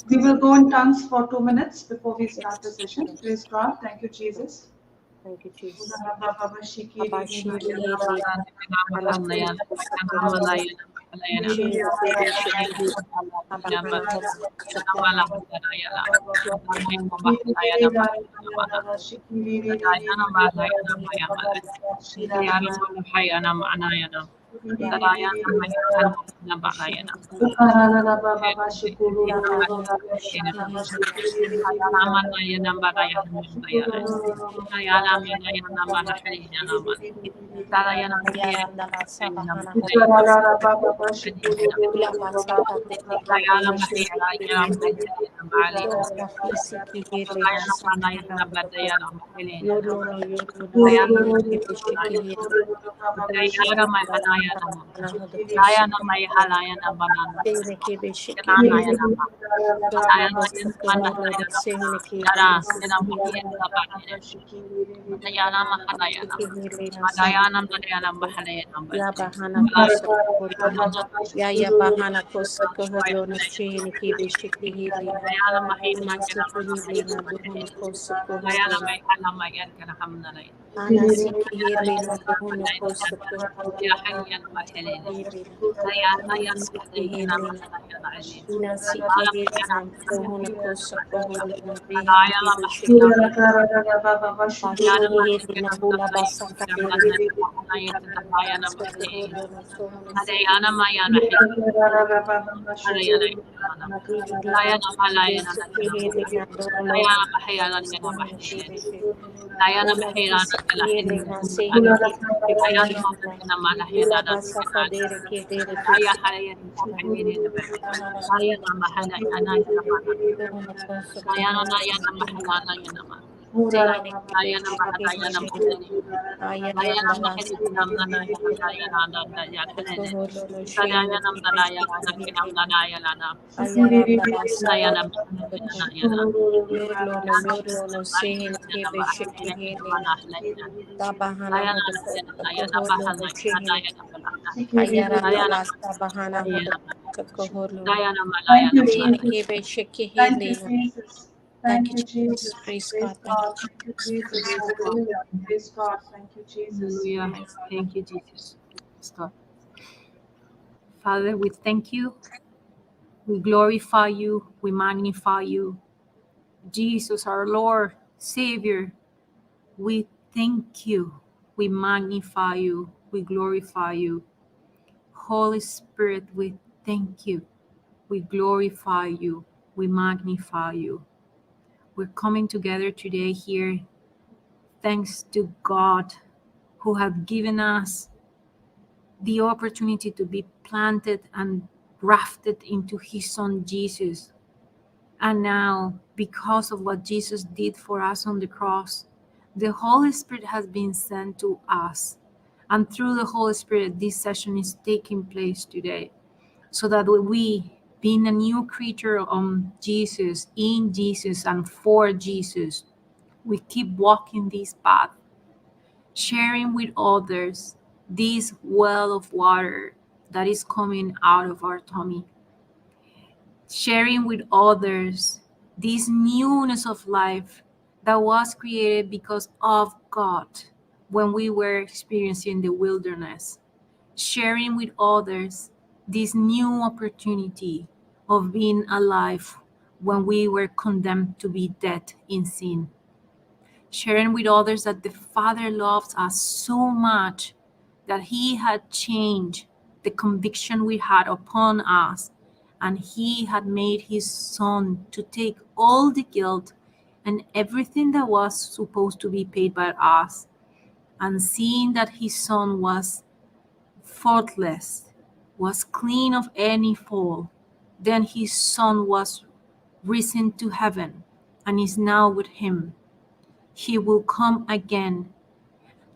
We will go in tongues for 2 minutes before we start the session. Praise God. Thank you, Jesus. Thank you, Jesus. Ya bahana kosa koholo na chini kibi shiki hili na sikuli na buhuna kosa koholo ana siki hili na buhuna kosa koholo ana siki hili na siki hili na buhuna kosa koholo na bihi kibi shiki hili na hula basa kahili Thank you, Jesus. Praise God. Thank you, Jesus. Hallelujah. Praise God. Thank you, Jesus. Hallelujah. Thank you, Jesus. Stop. Father, we thank you. We glorify you. We magnify you. Jesus, our Lord, Savior, we thank you. We magnify you. We glorify you. Holy Spirit, we thank you. We glorify you. We magnify you. We're coming together today here thanks to God who have given us the opportunity to be planted and grafted into his son Jesus. And now, because of what Jesus did for us on the cross, the Holy Spirit has been sent to us. And through the Holy Spirit, this session is taking place today. So that we, being a new creature on Jesus, in Jesus, and for Jesus, we keep walking this path, sharing with others this well of water that is coming out of our tummy, sharing with others this newness of life that was created because of God when we were experiencing the wilderness, sharing with others this new opportunity of being alive when we were condemned to be dead in sin, sharing with others that the Father loves us so much that he had changed the conviction we had upon us, and he had made his son to take all the guilt and everything that was supposed to be paid by us. And seeing that his son was faultless, was clean of any fault, then his son was risen to heaven and is now with him. He will come again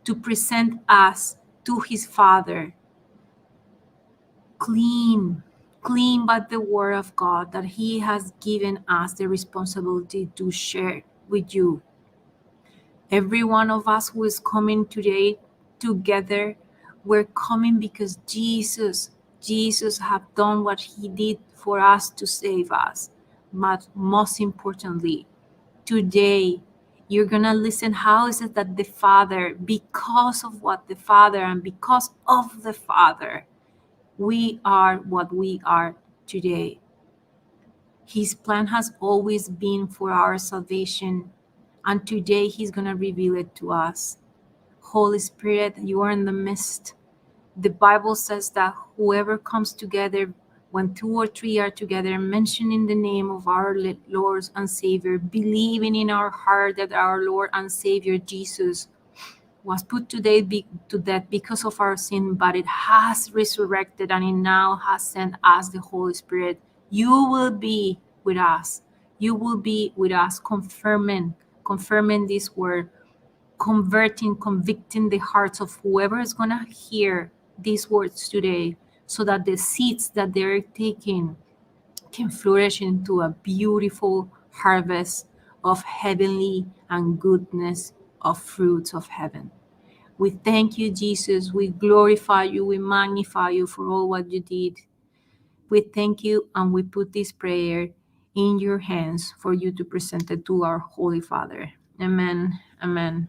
to present us to his Father, clean by the word of God that he has given us the responsibility to share with you. Every one of us who is coming today together, we're coming because Jesus have done what he did for us to save us. most importantly, today you're going to listen how is it that the Father, because of what the Father and because of the Father, we are what we are today. His plan has always been for our salvation, and today He's going to reveal it to us. Holy Spirit, you are in the midst. The Bible says that whoever comes together, when 2 or 3 are together, mentioning the name of our Lord and Savior, believing in our heart that our Lord and Savior Jesus was put to death because of our sin, but it has resurrected and it now has sent us the Holy Spirit. You will be with us. You will be with us, confirming this word, convicting the hearts of whoever is going to hear these words today, so that the seeds that they're taking can flourish into a beautiful harvest of heavenly and goodness of fruits of heaven. We thank you, Jesus. We glorify you. We magnify you for all what you did. We thank you, and we put this prayer in your hands for you to present it to our Holy Father. Amen. Amen.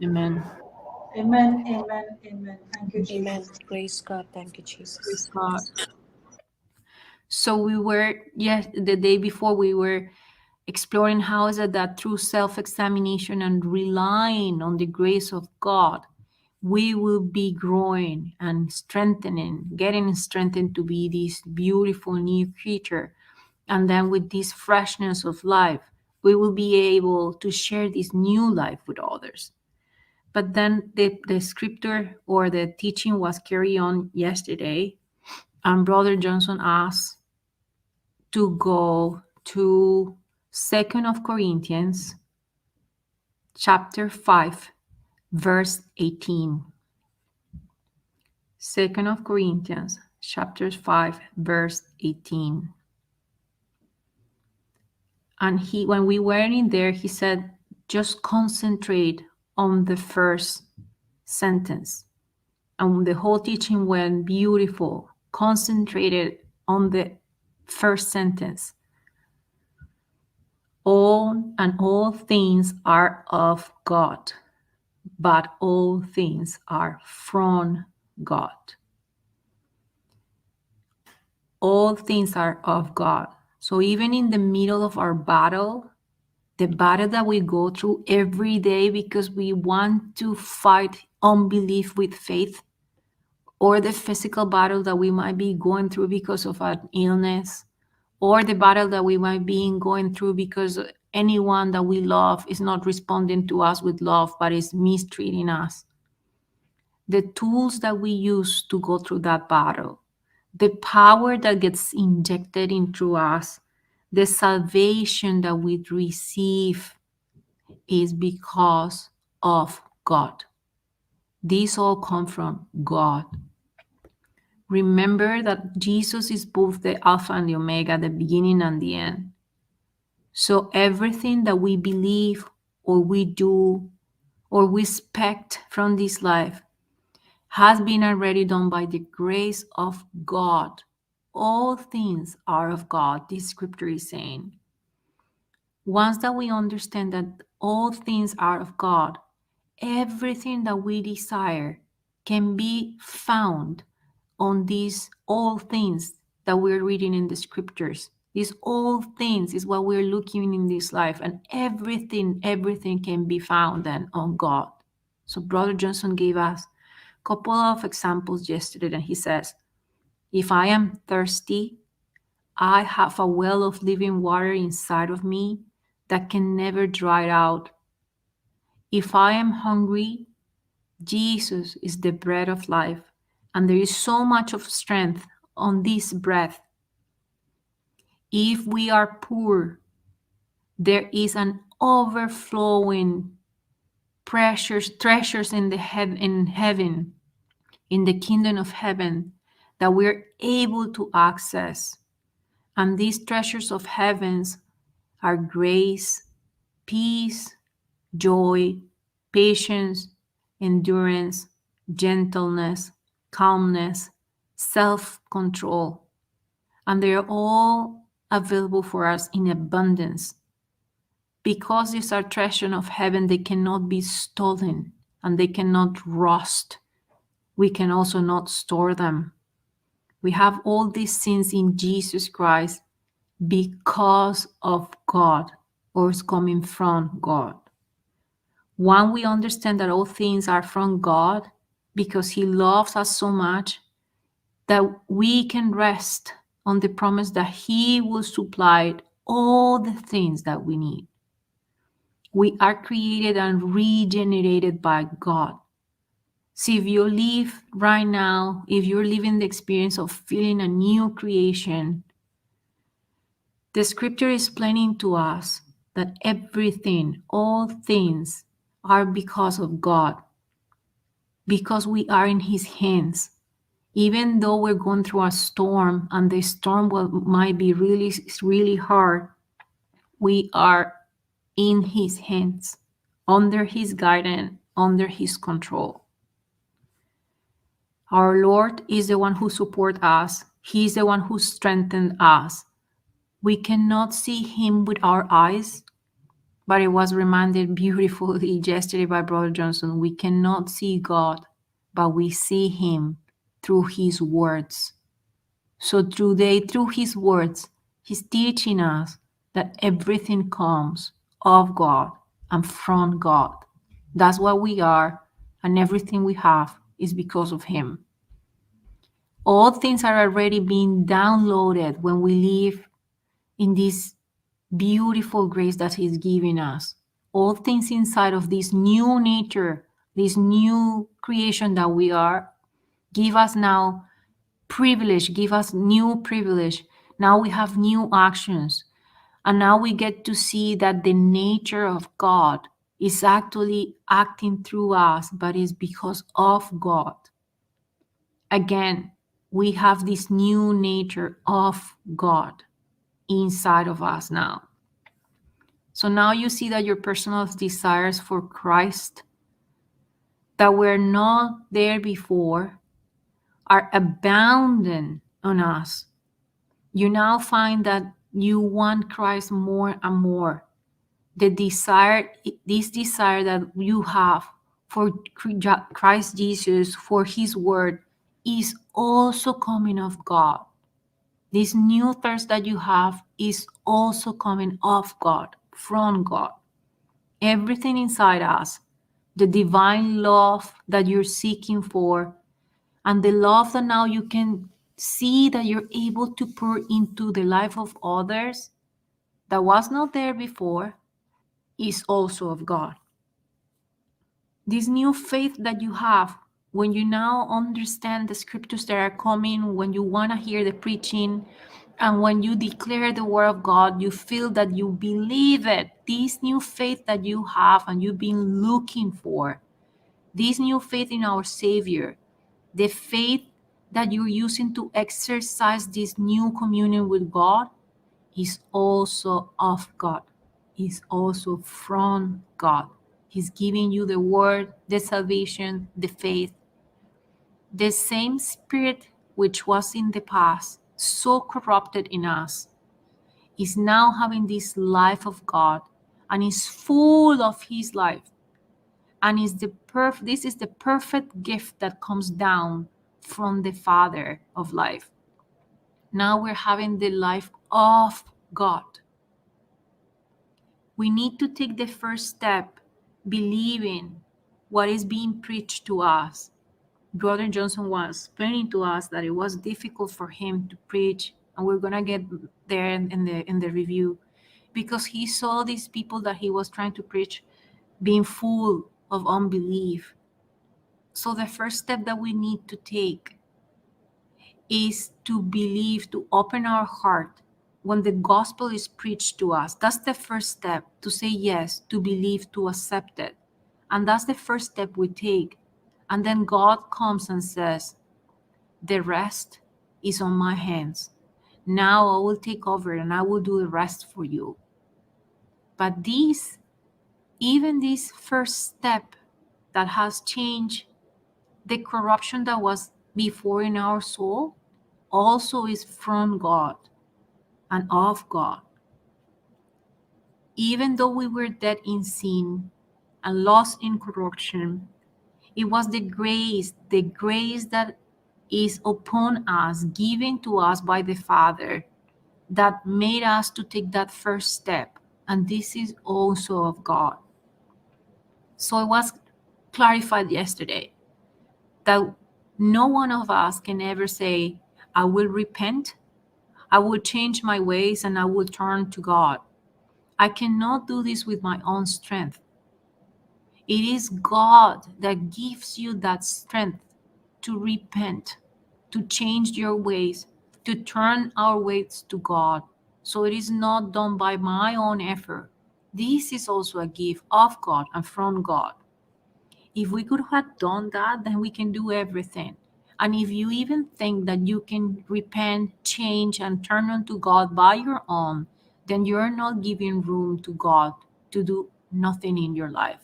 Amen. Amen, amen, amen. Thank you, Amen. Jesus. Praise God. Thank you, Praise Jesus. God. So we were, the day before we were exploring how is it that through self-examination and relying on the grace of God, we will be growing and strengthening, getting strengthened to be this beautiful new creature. And then with this freshness of life, we will be able to share this new life with others. But then the scripture or the teaching was carried on yesterday, and Brother Johnson asked to go to 2nd of Corinthians chapter 5, verse 18. 2nd of Corinthians chapter 5, verse 18. And when we were in there, he said, just concentrate on the first sentence. And the whole teaching went beautiful, concentrated on the first sentence. All things are of God, but all things are from God. All things are of God. So even in the middle of our battle, the battle that we go through every day because we want to fight unbelief with faith, or the physical battle that we might be going through because of an illness, or the battle that we might be going through because anyone that we love is not responding to us with love, but is mistreating us. The tools that we use to go through that battle, the power that gets injected into us, the salvation that we receive is because of God. These all come from God. Remember that Jesus is both the Alpha and the Omega, the beginning and the end. So everything that we believe or we do or we expect from this life has been already done by the grace of God. All things are of God, this scripture is saying. Once that we understand that all things are of God, everything that we desire can be found on these all things that we're reading in the scriptures. These all things is what we're looking in this life, and everything can be found then on God. So Brother Johnson gave us a couple of examples yesterday, and he says, if I am thirsty, I have a well of living water inside of me that can never dry out. If I am hungry, Jesus is the bread of life, and there is so much of strength on this bread. If we are poor, there is an overflowing treasures in heaven, in the kingdom of heaven, that we're able to access. And these treasures of heavens are grace, peace, joy, patience, endurance, gentleness, calmness, self-control. And they're all available for us in abundance. Because these are treasures of heaven, they cannot be stolen and they cannot rust. We can also not store them. We have all these things in Jesus Christ because of God, or it's coming from God. One, we understand that all things are from God because He loves us so much that we can rest on the promise that He will supply all the things that we need. We are created and regenerated by God. See, if you live right now, if you're living the experience of feeling a new creation, the scripture is explaining to us that everything, all things are because of God, because we are in His hands. Even though we're going through a storm and the storm might be really hard, we are in His hands, under His guidance, under His control. Our Lord is the one who supports us. He is the one who strengthens us. We cannot see Him with our eyes, but it was reminded beautifully yesterday by Brother Johnson. We cannot see God, but we see Him through His words. So through His words, He's teaching us that everything comes of God and from God. That's what we are, and everything we have is because of Him. All things are already being downloaded when we live in this beautiful grace that He's giving us. All things inside of this new nature, this new creation that we are, give us now privilege, give us new privilege. Now we have new actions. And now we get to see that the nature of God is actually acting through us, but it's because of God. Again, we have this new nature of God inside of us now. So now you see that your personal desires for Christ that were not there before are abounding on us. You now find that you want Christ more and more. This desire that you have for Christ Jesus, for His word, is also coming of God. This new thirst that you have is also coming of God, from God. Everything inside us, the divine love that you're seeking for, and the love that now you can see that you're able to pour into the life of others that was not there before, is also of God. This new faith that you have, when you now understand the scriptures that are coming, when you want to hear the preaching, and when you declare the word of God, you feel that you believe it. This new faith that you have and you've been looking for, this new faith in our Savior, the faith that you're using to exercise this new communion with God, is also of God, is also from God. He's giving you the word, the salvation, the faith. The same spirit which was in the past, so corrupted in us, is now having this life of God and is full of His life. And this is the perfect gift that comes down from the Father of life. Now we're having the life of God. We need to take the first step, believing what is being preached to us. Brother Johnson was explaining to us that it was difficult for him to preach, and we're gonna get there in the review, because he saw these people that he was trying to preach being full of unbelief. So the first step that we need to take is to believe, to open our heart when the gospel is preached to us. That's the first step, to say yes, to believe, to accept it. And that's the first step we take. And then God comes and says, the rest is on my hands. Now I will take over and I will do the rest for you. But even this first step that has changed the corruption that was before in our soul, also is from God. and of God. Even though we were dead in sin and lost in corruption, it was the grace that is upon us, given to us by the Father, that made us to take that first step. And this is also of God. So it was clarified yesterday that no one of us can ever say, I will repent, I will change my ways, and I will turn to God. I cannot do this with my own strength. It is God that gives you that strength to repent, to change your ways, to turn our ways to God. So it is not done by my own effort. This is also a gift of God and from God. If we could have done that, then we can do everything. And if you even think that you can repent, change, and turn unto God by your own, then you're not giving room to God to do nothing in your life.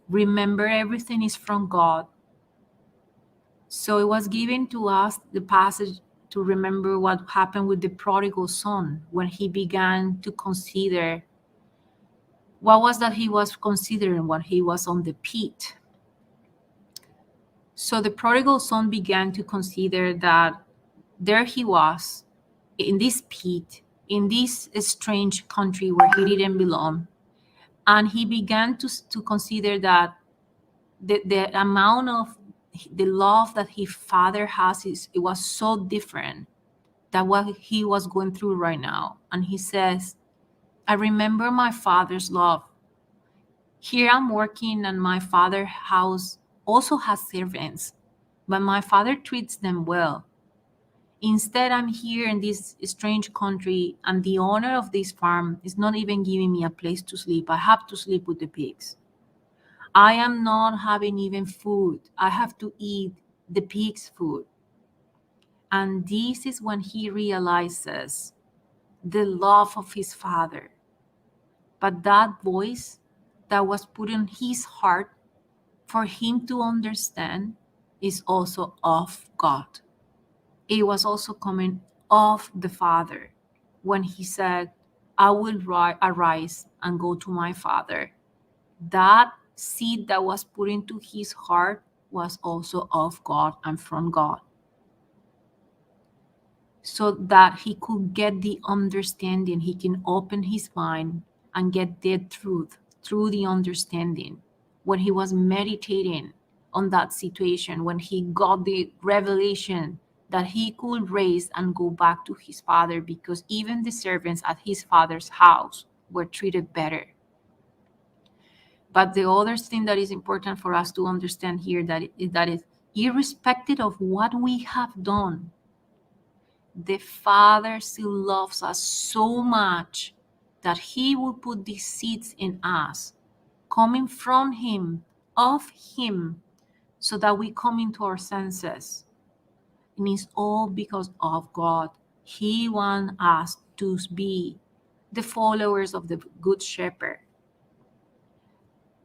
Remember, everything is from God. So it was given to us the passage to remember what happened with the prodigal son when he began to consider what was that he was considering when he was on the pit. So the prodigal son began to consider that there he was in this pit, in this strange country where he didn't belong. And he began to consider that the amount of the love that his father has it was so different than what he was going through right now. And he says, I remember my father's love. Here I'm working, and my father's house also has servants, but my father treats them well. Instead, I'm here in this strange country, and the owner of this farm is not even giving me a place to sleep. I have to sleep with the pigs. I am not having even food. I have to eat the pig's food. And this is when he realizes the love of his father. But that voice that was put in his heart for him to understand is also of God. It was also coming of the Father when he said, I will arise and go to my father. That seed that was put into his heart was also of God and from God, so that he could get the understanding. He can open his mind and get the truth through the understanding. When he was meditating on that situation, when he got the revelation that he could raise and go back to his father, because even the servants at his father's house were treated better. But the other thing that is important for us to understand here that is irrespective of what we have done, the Father still loves us so much that he will put these seeds in us, coming from him, of him, so that we come into our senses. And it's all because of God. He wants us to be the followers of the Good Shepherd.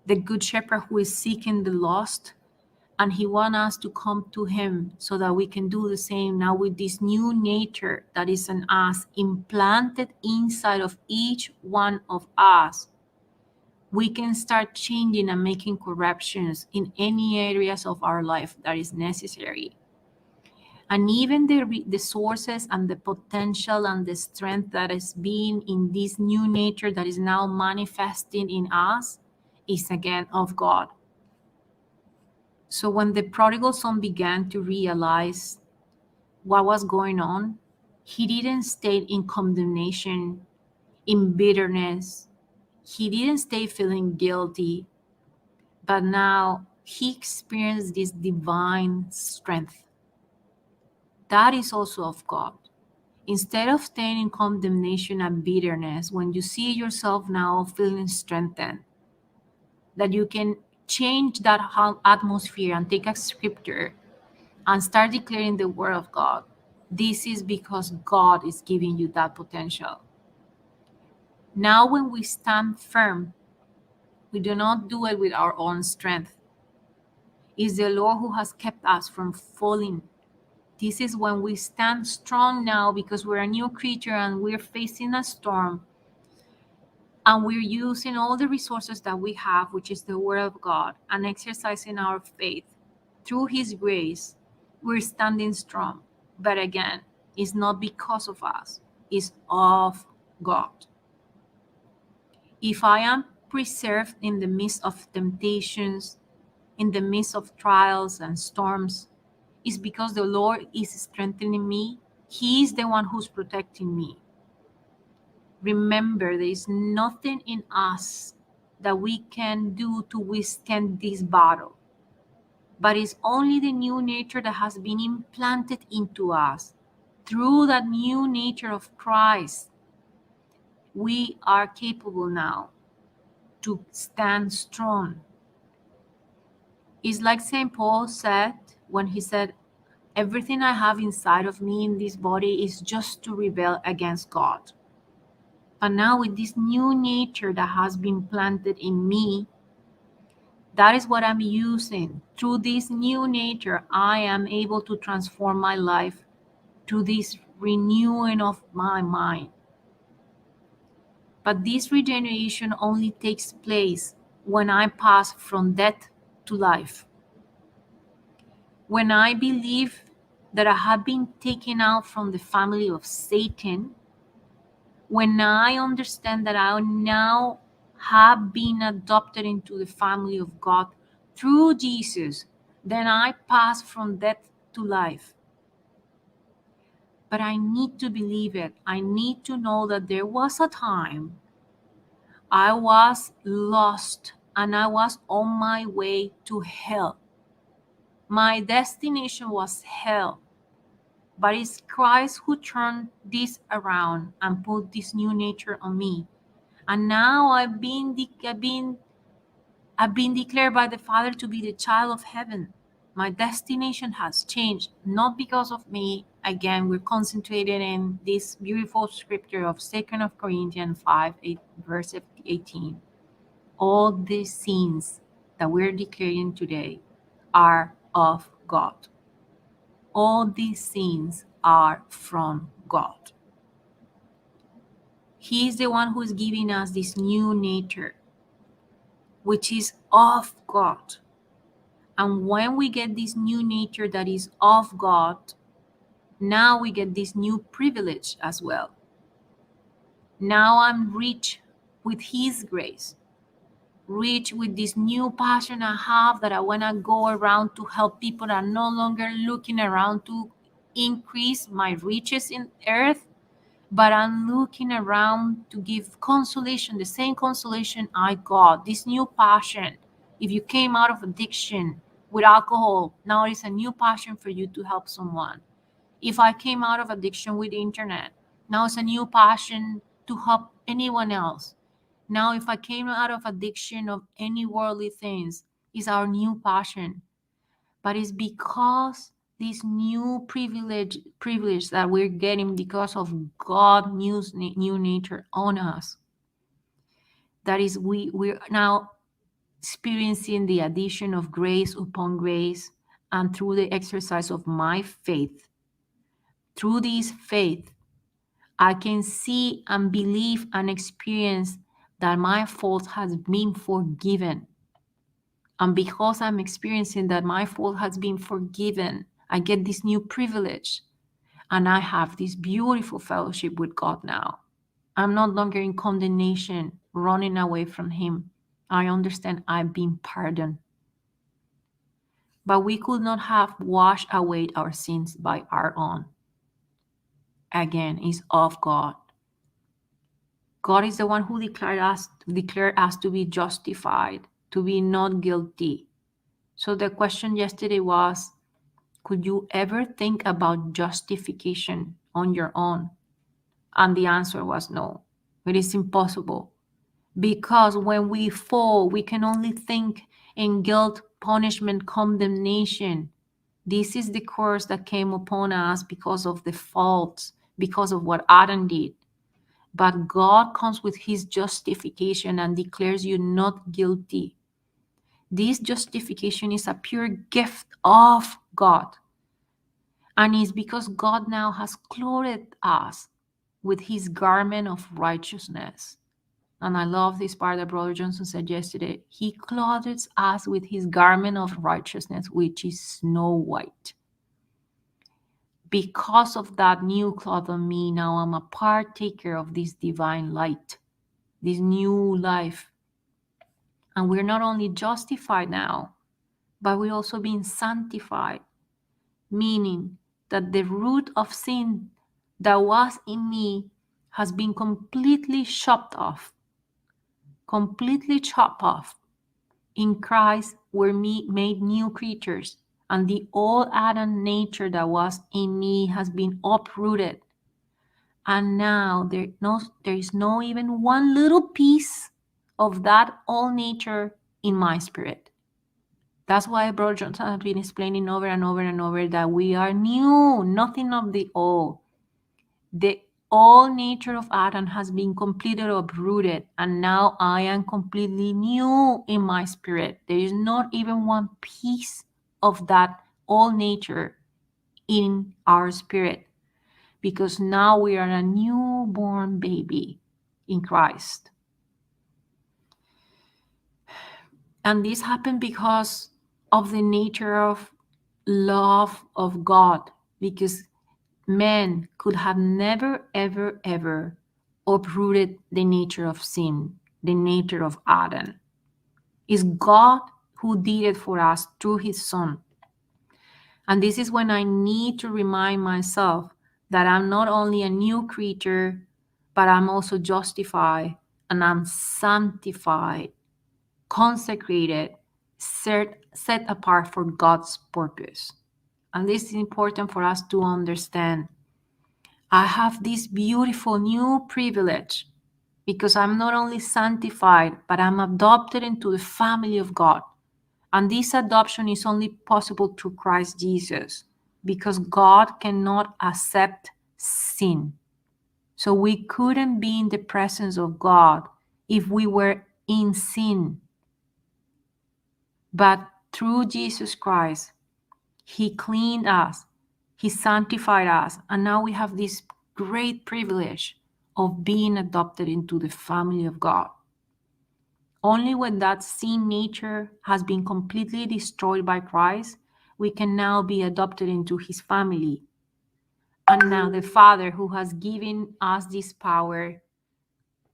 The Good Shepherd who is seeking the lost, and he wants us to come to him so that we can do the same now with this new nature that is in us, implanted inside of each one of us. We can start changing and making corrections in any areas of our life that is necessary. And even the sources and the potential and the strength that is being in this new nature that is now manifesting in us is again of God. So when the prodigal son began to realize what was going on, he didn't stay in condemnation, in bitterness. He didn't stay feeling guilty, but now he experienced this divine strength. That is also of God. Instead of staying in condemnation and bitterness, when you see yourself now feeling strengthened, that you can change that atmosphere and take a scripture and start declaring the word of God. This is because God is giving you that potential. Now, when we stand firm, we do not do it with our own strength. It's the Lord who has kept us from falling. This is when we stand strong now, because we're a new creature and we're facing a storm. And we're using all the resources that we have, which is the Word of God, and exercising our faith. Through His grace, we're standing strong. But again, it's not because of us, it's of God. If I am preserved in the midst of temptations, in the midst of trials and storms, it's because the Lord is strengthening me. He is the one who's protecting me. Remember, there is nothing in us that we can do to withstand this battle, but it's only the new nature that has been implanted into us. Through that new nature of Christ, we are capable now to stand strong. It's like St. Paul said when he said, everything I have inside of me in this body is just to rebel against God. But now with this new nature that has been planted in me, that is what I'm using. Through this new nature, I am able to transform my life through this renewing of my mind. But this regeneration only takes place when I pass from death to life. When I believe that I have been taken out from the family of Satan, when I understand that I now have been adopted into the family of God through Jesus, then I pass from death to life. But I need to believe it. I need to know that there was a time I was lost and I was on my way to hell. My destination was hell. But it's Christ who turned this around and put this new nature on me. And now I've been declared by the Father to be the child of heaven. My destination has changed, not because of me. Again, we're concentrated in this beautiful scripture of 2 Corinthians 5, verse 18. All these sins that we're declaring today are of God. All these sins are from God. He is the one who is giving us this new nature, which is of God. And when we get this new nature that is of God, now we get this new privilege as well. Now I'm rich with His grace, rich with this new passion I have, that I want to go around to help people. I'm no longer looking around to increase my riches in earth, but I'm looking around to give consolation, the same consolation I got, this new passion. If you came out of addiction with alcohol, now it's a new passion for you to help someone. If I came out of addiction with the internet, now it's a new passion to help anyone else. Now, if I came out of addiction of any worldly things, it's our new passion. But it's because this new privilege that we're getting because of God's new nature on us, that is, we're now experiencing the addition of grace upon grace, and through the exercise of my faith. Through this faith, I can see and believe and experience that my fault has been forgiven. And because I'm experiencing that my fault has been forgiven, I get this new privilege. And I have this beautiful fellowship with God now. I'm no longer in condemnation, running away from Him. I understand I've been pardoned. But we could not have washed away our sins by our own. Again, it's of God. God is the one who declared us to be justified, to be not guilty. So the question yesterday was, could you ever think about justification on your own? And the answer was no. It is impossible. Because when we fall, we can only think in guilt, punishment, condemnation. This is the curse that came upon us because of the fault, because of what Adam did. But God comes with His justification and declares you not guilty. This justification is a pure gift of God. And it's because God now has clothed us with his garment of righteousness. And I love this part that Brother Johnson said yesterday. He clothes us with his garment of righteousness, which is snow white. Because of that new cloth on me, now I'm a partaker of this divine light, this new life. And we're not only justified now, but we're also being sanctified, meaning that the root of sin that was in me has been completely chopped off. In Christ, we're made new creatures, and the old Adam nature that was in me has been uprooted. And now there is no even one little piece of that old nature in my spirit. That's why Brother Johnson has been explaining over and over and over that we are new, nothing of the old. The old nature of Adam has been completely uprooted, and now I am completely new in my spirit. There is not even one piece of that old nature in our spirit, because now we are a newborn baby in Christ. And this happened because of the nature of love of God, because man could have never, ever, ever uprooted the nature of sin, the nature of Adam. It's God who did it for us through his Son. And this is when I need to remind myself that I'm not only a new creature, but I'm also justified, and I'm sanctified, consecrated, set apart for God's purpose. And this is important for us to understand. I have this beautiful new privilege because I'm not only sanctified, but I'm adopted into the family of God. And this adoption is only possible through Christ Jesus, because God cannot accept sin. So we couldn't be in the presence of God if we were in sin. But through Jesus Christ, he cleaned us, he sanctified us, and now we have this great privilege of being adopted into the family of God. Only when that sin nature has been completely destroyed by Christ, we can now be adopted into his family. And now the Father, who has given us this power.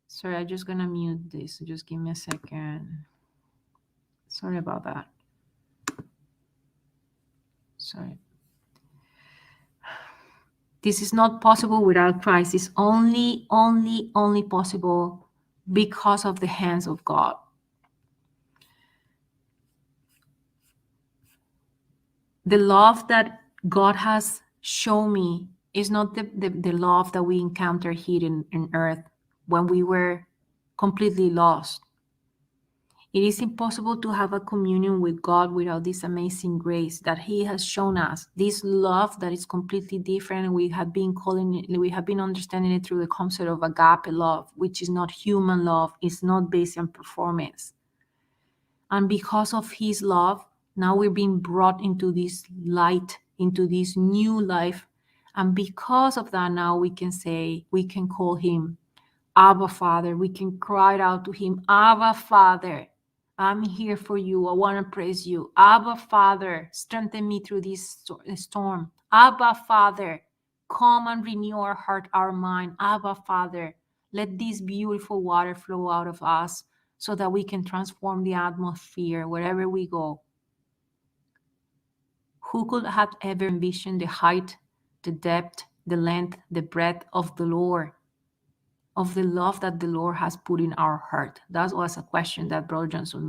Sorry, I'm just going to mute this. Just give me a second. Sorry about that. Sorry. This is not possible without Christ. It's only possible because of the hands of God. The love that God has shown me is not the love that we encounter here in earth when we were completely lost. It is impossible to have a communion with God without this amazing grace that he has shown us, this love that is completely different. We have been understanding it through the concept of agape love, which is not human love. It's not based on performance. And because of his love, now we're being brought into this light, into this new life. And because of that, now we can call him Abba Father. We can cry out to him, Abba Father, I'm here for you. I want to praise you. Abba Father, strengthen me through this storm. Abba Father, come and renew our heart, our mind. Abba Father, let this beautiful water flow out of us so that we can transform the atmosphere wherever we go. Who could have ever envisioned the height, the depth, the length, the breadth of the Lord, of the love that the Lord has put in our heart? That was a question that Brother Johnson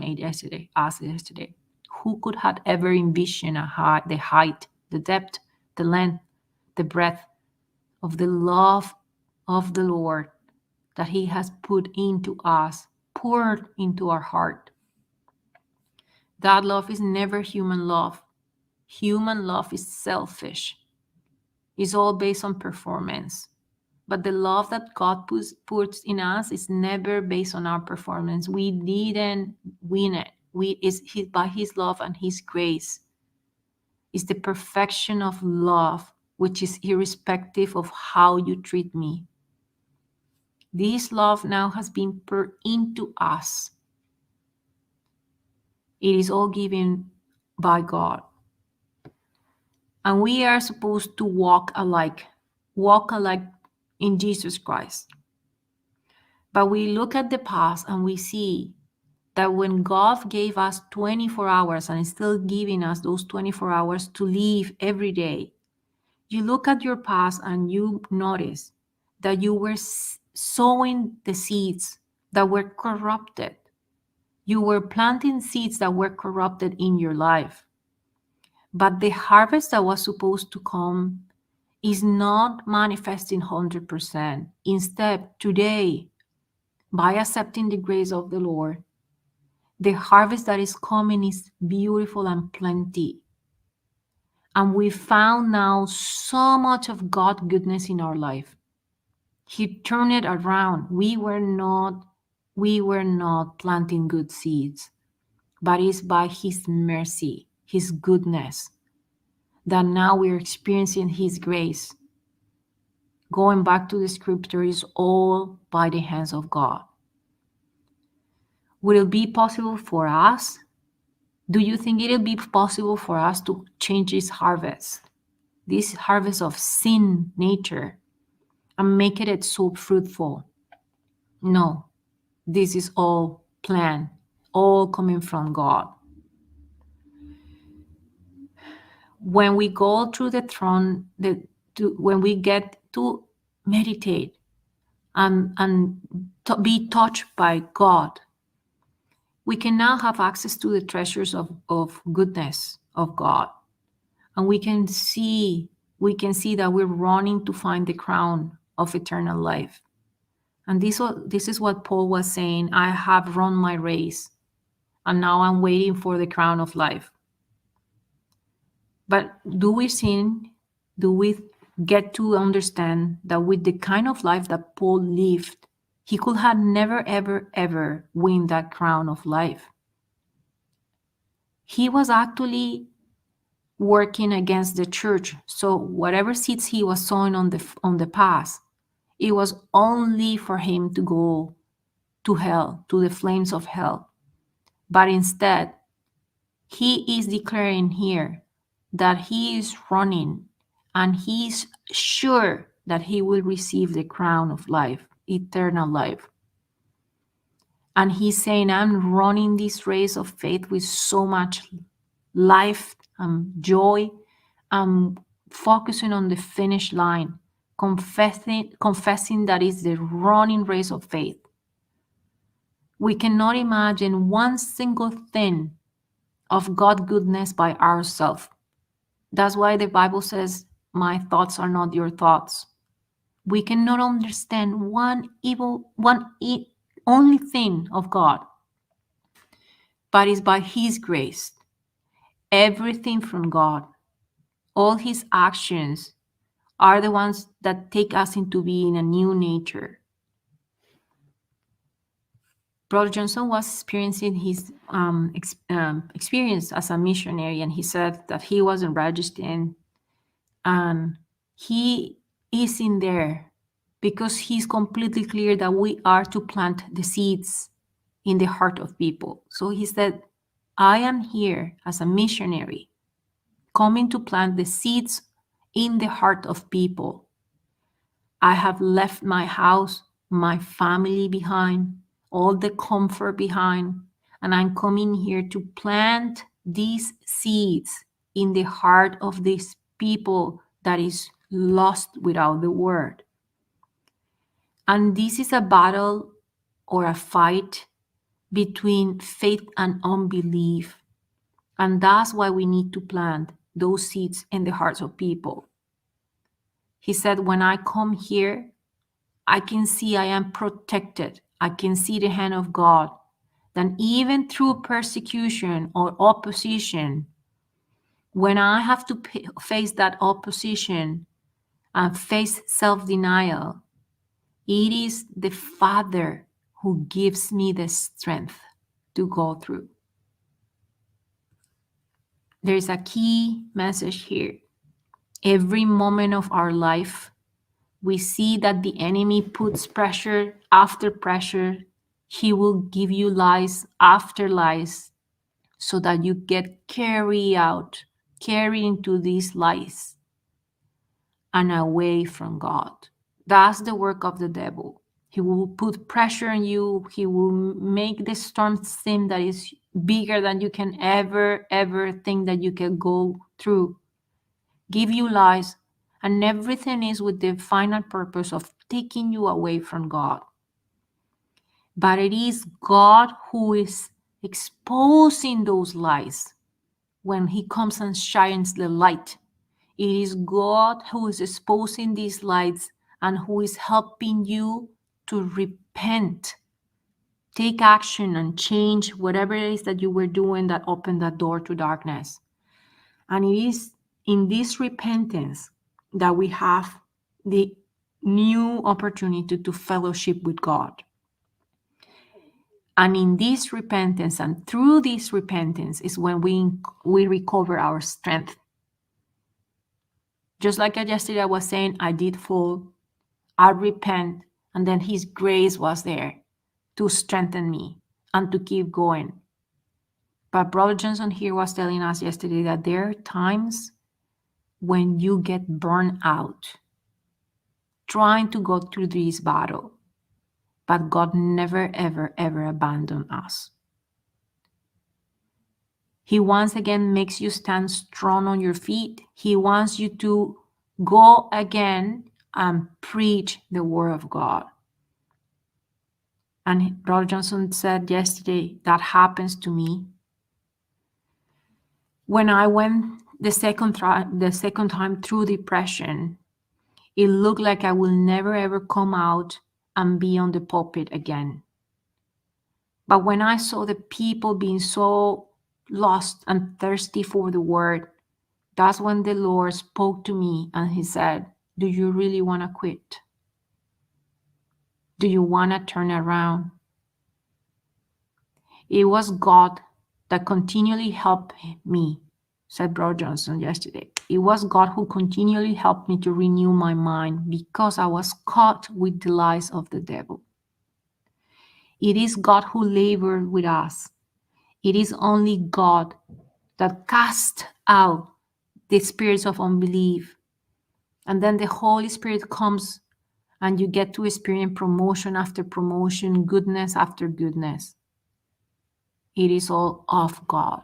asked yesterday. Who could have ever envisioned the height, the depth, the length, the breadth of the love of the Lord that he has put into us, poured into our heart? That love is never human love. Human love is selfish. It's all based on performance. But the love that God puts in us is never based on our performance. We didn't win it. It's by his love and his grace. It's the perfection of love which is irrespective of how you treat me. This love now has been poured into us. It is all given by God. And we are supposed to walk alike in Jesus Christ. But we look at the past and we see that when God gave us 24 hours and is still giving us those 24 hours to live every day, you look at your past and you notice that you were sowing the seeds that were corrupted. You were planting seeds that were corrupted in your life. But the harvest that was supposed to come is not manifesting 100%. Instead, today, by accepting the grace of the Lord, the harvest that is coming is beautiful and plenty. And we found now so much of God's goodness in our life. He turned it around. We were not planting good seeds, but it's by His mercy, His goodness, that now we're experiencing His grace. Going back to the scripture, is all by the hands of God. Will it be possible for us? Do you think it'll be possible for us to change this harvest of sin nature, and make it so fruitful? No, this is all planned, all coming from God. When we go through the throne, when we get to meditate and be touched by God, we can now have access to the treasures of goodness of God. And we can see that we're running to find the crown of eternal life. And this is what Paul was saying: I have run my race, and now I'm waiting for the crown of life. But do we sin? Do we get to understand that with the kind of life that Paul lived, he could have never, ever, ever win that crown of life? He was actually working against the church. So whatever seeds he was sowing on the past, it was only for him to go to hell, to the flames of hell. But instead, he is declaring here that he is running, and he's sure that he will receive the crown of life, eternal life. And he's saying, I'm running this race of faith with so much life and joy. I'm focusing on the finish line, confessing that it's the running race of faith. We cannot imagine one single thing of God's goodness by ourselves. That's why the Bible says, my thoughts are not your thoughts. We cannot understand only thing of God, but it's by His grace. Everything from God, all His actions are the ones that take us into being a new nature. Brother Johnson was experiencing his experience as a missionary, and he said that he wasn't registering, and he is in there because he's completely clear that we are to plant the seeds in the heart of people. So he said, I am here as a missionary, coming to plant the seeds in the heart of people. I have left my house, my family behind, all the comfort behind, and I'm coming here to plant these seeds in the heart of these people that is lost without the word. And this is a battle or a fight between faith and unbelief. And that's why we need to plant those seeds in the hearts of people. He said, when I come here, I can see I am protected. I can see the hand of God. Then even through persecution or opposition, when I have to face that opposition and face self-denial, it is the Father who gives me the strength to go through. There is a key message here. Every moment of our life, we see that the enemy puts pressure after pressure. He will give you lies after lies so that you get carried into these lies and away from God. That's the work of the devil. He will put pressure on you. He will make the storm seem that is bigger than you can ever think that you can go through. Give you lies, and everything is with the final purpose of taking you away from God. But it is God who is exposing those lies when he comes and shines the light. It is God who is exposing these lights and who is helping you to repent, take action, and change whatever it is that you were doing that opened that door to darkness. And it is in this repentance that we have the new opportunity to fellowship with God. And in this repentance and through this repentance is when we recover our strength. Just like yesterday I was saying, I did fall, I repent, and then his grace was there to strengthen me and to keep going. But Brother Johnson here was telling us yesterday that there are times when you get burned out trying to go through this battle, but God never, ever abandoned us. He once again makes you stand strong on your feet. He wants you to go again and preach the word of God. And Brother Johnson said yesterday, that happens to me. When I went the second time through depression, it looked like I will never ever come out and be on the pulpit again. But when I saw the people being so lost and thirsty for the word, that's when the Lord spoke to me and he said, do you really want to quit? Do you want to turn around? It was God that continually helped me, said Brother Johnson yesterday. It was God who continually helped me to renew my mind because I was caught with the lies of the devil. It is God who labored with us. It is only God that cast out the spirits of unbelief. And then the Holy Spirit comes and you get to experience promotion after promotion, goodness after goodness. It is all of God.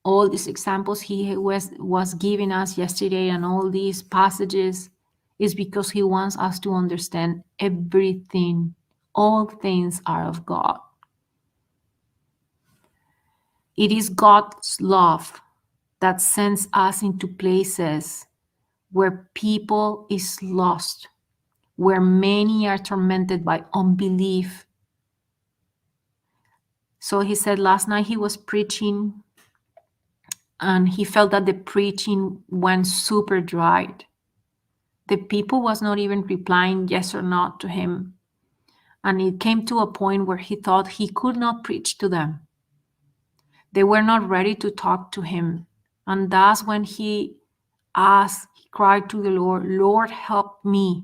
All these examples he was giving us yesterday and all these passages is because he wants us to understand everything. All things are of God. It is God's love that sends us into places where people is lost, where many are tormented by unbelief. So he said last night he was preaching and he felt that the preaching went super dry. The people was not even replying yes or not to him. And it came to a point where he thought he could not preach to them. They were not ready to talk to him. And that's when he cried to the Lord, Lord, help me.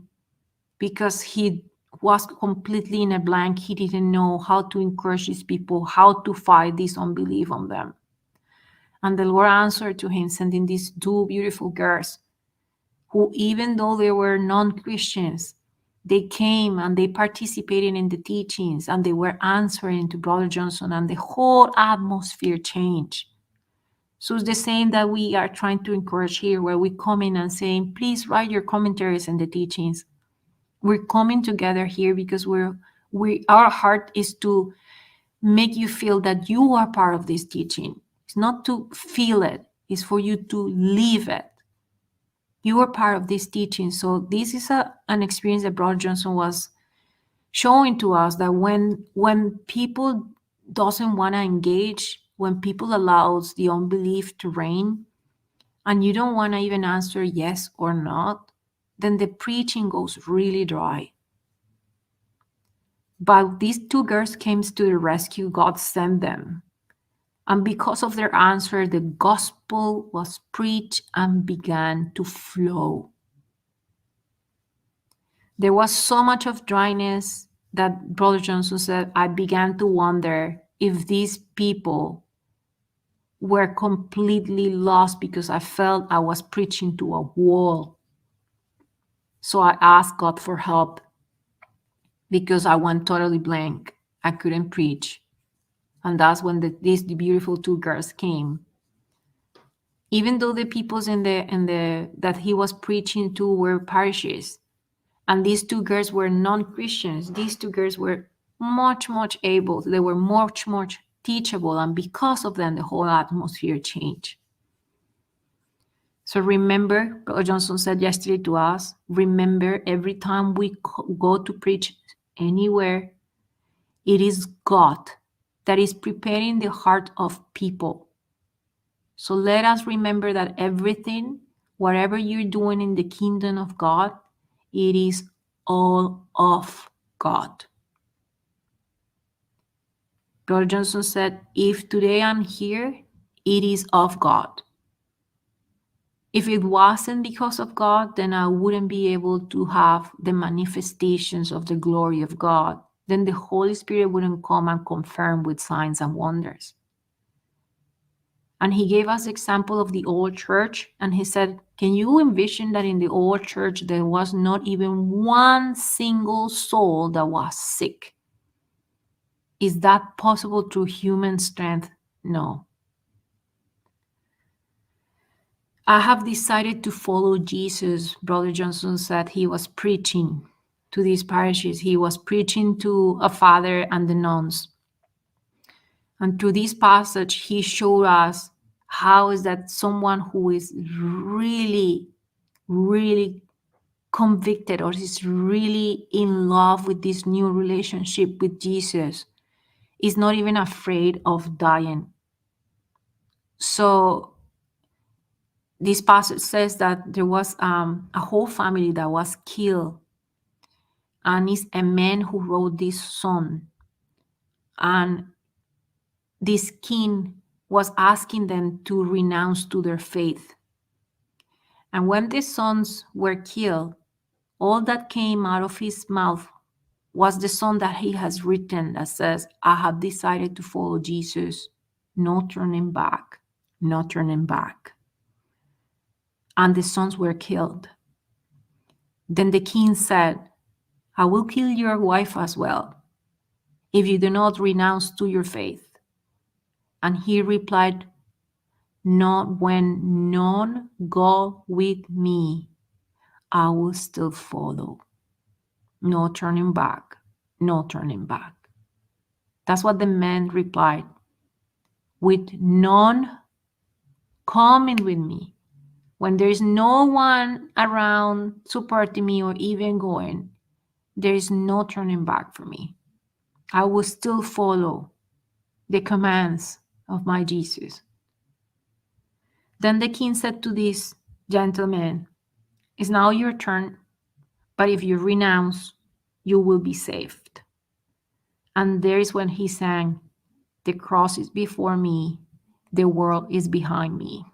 Because he was completely in a blank. He didn't know how to encourage these people, how to fight this unbelief on them. And the Lord answered to him, sending these two beautiful girls who, even though they were non-Christians, they came and they participated in the teachings and they were answering to Brother Johnson, and the whole atmosphere changed. So it's the same that we are trying to encourage here, where we come in and saying, please write your commentaries in the teachings. We're coming together here because our heart is to make you feel that you are part of this teaching. It's not to feel it, it's for you to live it. You are part of this teaching. So this is an experience that Brother Johnson was showing to us, that when people doesn't want to engage, when people allows the unbelief to reign, and you don't want to even answer yes or not, then the preaching goes really dry. But these two girls came to the rescue. God sent them. And because of their answer, the gospel was preached and began to flow. There was so much of dryness that Brother Johnson said, I began to wonder if these people were completely lost because I felt I was preaching to a wall. So I asked God for help because I went totally blank. I couldn't preach. And that's when these beautiful two girls came. Even though the peoples in the that he was preaching to were parishes, and these two girls were non-Christians, these two girls were much able. They were much teachable, and because of them, the whole atmosphere changed. So remember, Brother Johnson said yesterday to us, remember every time we go to preach anywhere, it is God that is preparing the heart of people. So let us remember that everything, whatever you're doing in the kingdom of God, it is all of God. Brother Johnson said, if today I'm here, it is of God. If it wasn't because of God, then I wouldn't be able to have the manifestations of the glory of God. Then the Holy Spirit wouldn't come and confirm with signs and wonders. And he gave us example of the old church. And he said, can you envision that in the old church, there was not even one single soul that was sick? Is that possible through human strength? No. I have decided to follow Jesus. Brother Johnson said he was preaching to these parishes. He was preaching to a father and the nuns. And through this passage, he showed us how is that someone who is really convicted or is really in love with this new relationship with Jesus is not even afraid of dying. So this passage says that there was a whole family that was killed, and it's a man who wrote this song. And this king was asking them to renounce to their faith. And when the sons were killed, all that came out of his mouth was the song that he has written that says, I have decided to follow Jesus, no turning back, no turning back. And the sons were killed. Then the king said, I will kill your wife as well, if you do not renounce to your faith. And he replied, not when none go with me, I will still follow. No turning back, no turning back. That's what the man replied. With none coming with me, when there is no one around supporting me or even going, there is no turning back for me. I will still follow the commands of my Jesus. Then the king said to this gentleman, it's now your turn, but if you renounce, you will be saved. And there is when he sang, the cross is before me, the world is behind me.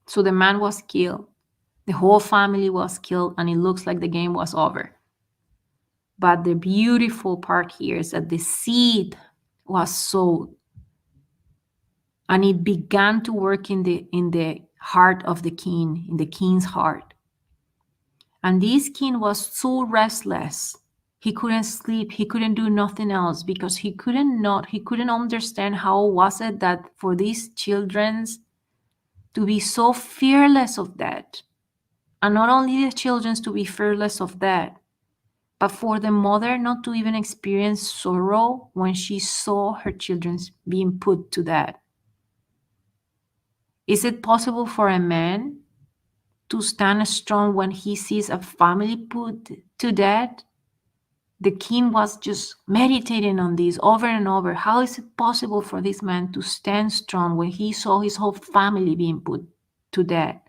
So the man was killed, the whole family was killed, and it looks like the game was over. But the beautiful part here is that the seed was sowed, and it began to work in the heart of the king, in the king's heart. And this king was so restless. He couldn't sleep. He couldn't do nothing else because he couldn't understand how was it that for these children to be so fearless of that. And not only the children to be fearless of that, but for the mother not to even experience sorrow when she saw her children being put to death. Is it possible for a man to stand strong when he sees a family put to death? The king was just meditating on this over and over. How is it possible for this man to stand strong when he saw his whole family being put to death?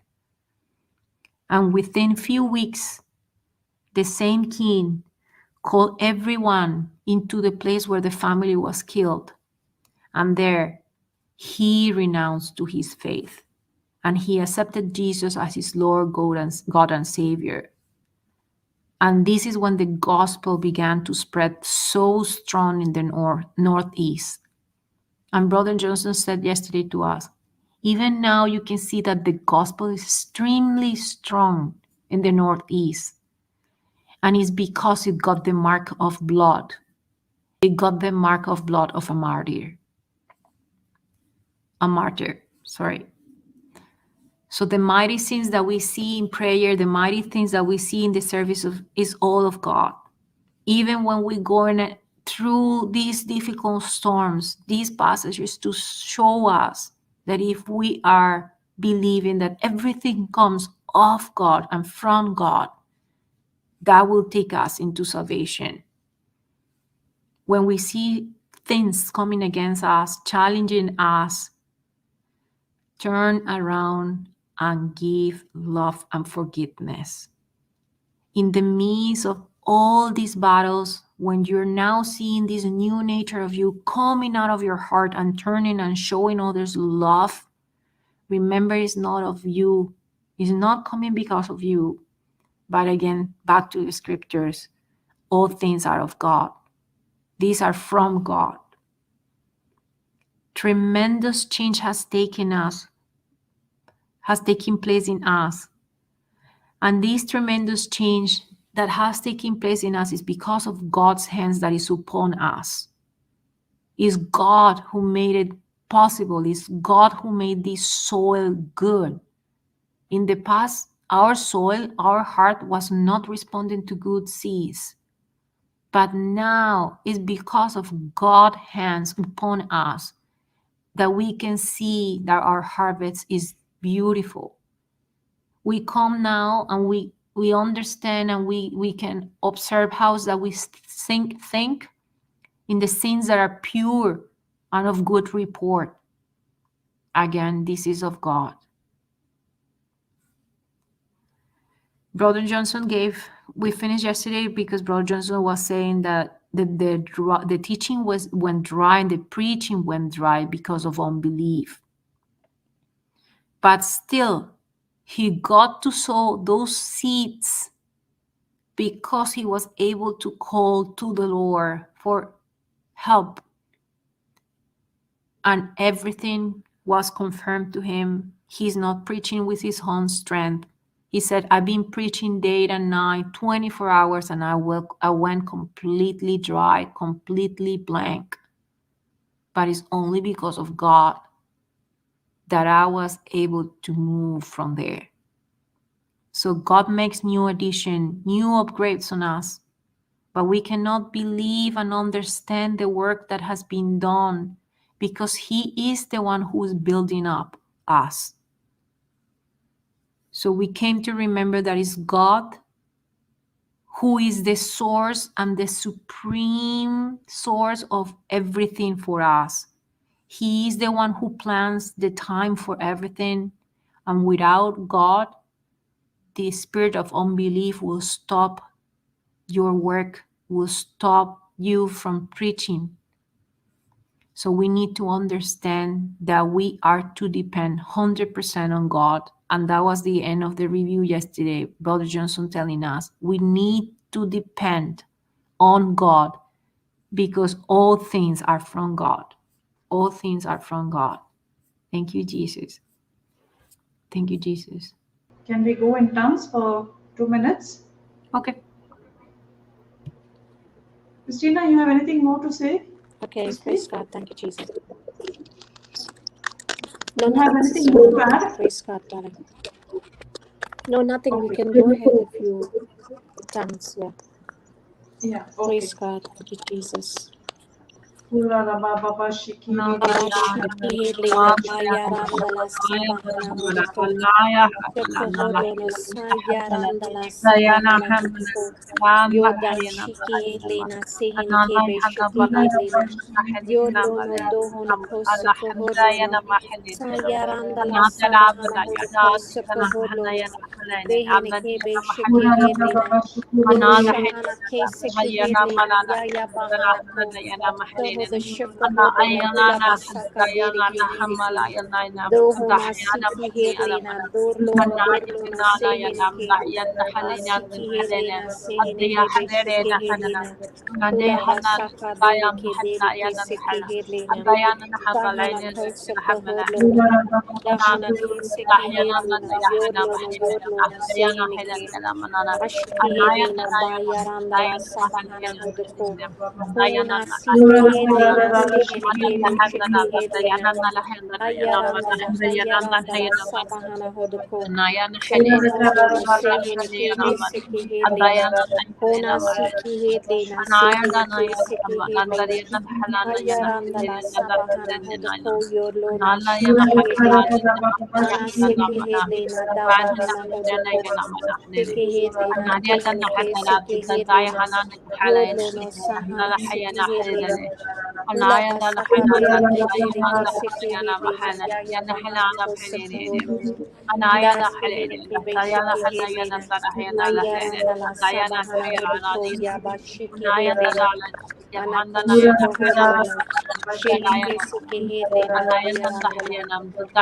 And within few weeks, the same king called everyone into the place where the family was killed. And there, he renounced to his faith and he accepted Jesus as his Lord, God and Savior. And this is when the gospel began to spread so strong in the northeast. And Brother Johnson said yesterday to us, even now you can see that the gospel is extremely strong in the northeast. And it's because it got the mark of blood. It got the mark of blood of a martyr. So the mighty things that we see in prayer, the mighty things that we see in the service is all of God. Even when we're going through these difficult storms, these passages to show us that if we are believing that everything comes of God and from God, that will take us into salvation. When we see things coming against us, challenging us, turn around and give love and forgiveness. In the midst of all these battles, when you're now seeing this new nature of you coming out of your heart and turning and showing others love, remember it's not of you. It's not coming because of you. But again, back to the scriptures, all things are of God. These are from God. Tremendous change has taken place in us. And this tremendous change that has taken place in us is because of God's hands that is upon us. It's God who made it possible. It's God who made this soil good. In the past, our soil, our heart was not responding to good seeds. But now it's because of God's hands upon us that we can see that our harvest is beautiful. We come now and we understand and we can observe how that we think in the things that are pure and of good report. Again, this is of God. Brother Johnson we finished yesterday because Brother Johnson was saying that the teaching went dry and the preaching went dry because of unbelief. But still, he got to sow those seeds because he was able to call to the Lord for help. And everything was confirmed to him. He's not preaching with his own strength. He said, I've been preaching day and night, 24 hours, and I went completely dry, completely blank. But it's only because of God that I was able to move from there. So God makes new addition, new upgrades on us. But we cannot believe and understand the work that has been done because he is the one who is building up us. So we came to remember that it's God who is the source and the supreme source of everything for us. He is the one who plans the time for everything. And without God, the spirit of unbelief will stop your work, will stop you from preaching. So we need to understand that we are to depend 100% on God. And that was the end of the review yesterday. Brother Johnson telling us we need to depend on God because all things are from God. All things are from God. Thank you, Jesus. Thank you, Jesus. Can we go in tongues for 2 minutes? Okay. Christina, you have anything more to say? Okay, Yes, praise please. God. Thank you, Jesus. Do No, you have nothing, anything Sister more to Monica. add? Praise God, darling. No, nothing. We Okay. can go ahead if you thanks. Yeah. Yeah, okay. Praise God. Thank you, Jesus. Ula raba baba shiki di di di di. Abashiki Lena Mayaranda Sabahana Moto Yokohodo Sayaranda Sabahana Moto Yoda Shiki Lena Sehin Kebe Shiki Lena Yodo no Dohon Kosokohodo no Sayaranda Sabahana Moto Kosokohodo no Behin Kebe Ula Shiki raba Lena baba shiki di di di di. Yoshahana Kesiki Lena Yaya Bahana Ko the shifka hodona hula basaka dereke hedeke dohona siki hedlena dorlona dorlona seheneke asiki hedlena seheneke beshike hedlena hula basaka dereke siki hedlena bahana kosaka hodlona dahana kesiki hedlena yorlona seheneke ashiki hedlena bayaranda la sabahana hodoko Hona siki hedlena seheneke beshike hedlena ayaranda la sabahana hodoko Sokohodolo seheneke beseke hedlena Hona siki hedlena seheneke seke hedlena ayaranda la sabahana hodoko yorlona shiki hedlena Hana seke hedlena dabahana hodoko seke hedlena deheneke seke hedlena yorlona sahana siki hedlena Hula basaka dereke dereke seke hedlena yaya bahana kosaka hodlona Da seheneke besheke hedlena ayaranda la sabahana hodoko yabashike hedlena Anakosoko hodlona sheneke seke hedlena bayaranda la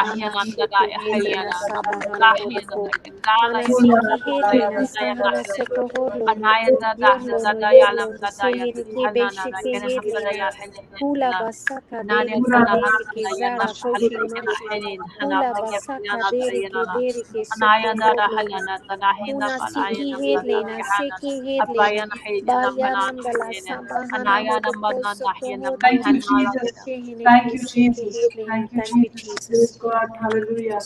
Hana sheke hedlena sabahana hodoko Hana siki hedlena sahana soko hodlona yorlona seheneke besheke hedlena Hula basaka dereke dereke zara koshi masha Hula basaka dereke soko hodlona Huna siki hedlena seki hedlena bayaranda la sabahana hodoko soko hodlona Thank you, Jesus. sheheneke Thank you, seki Jesus. hedlena. Thank you, Thank you, Jesus. Jesus. Praise God. Hallelujah.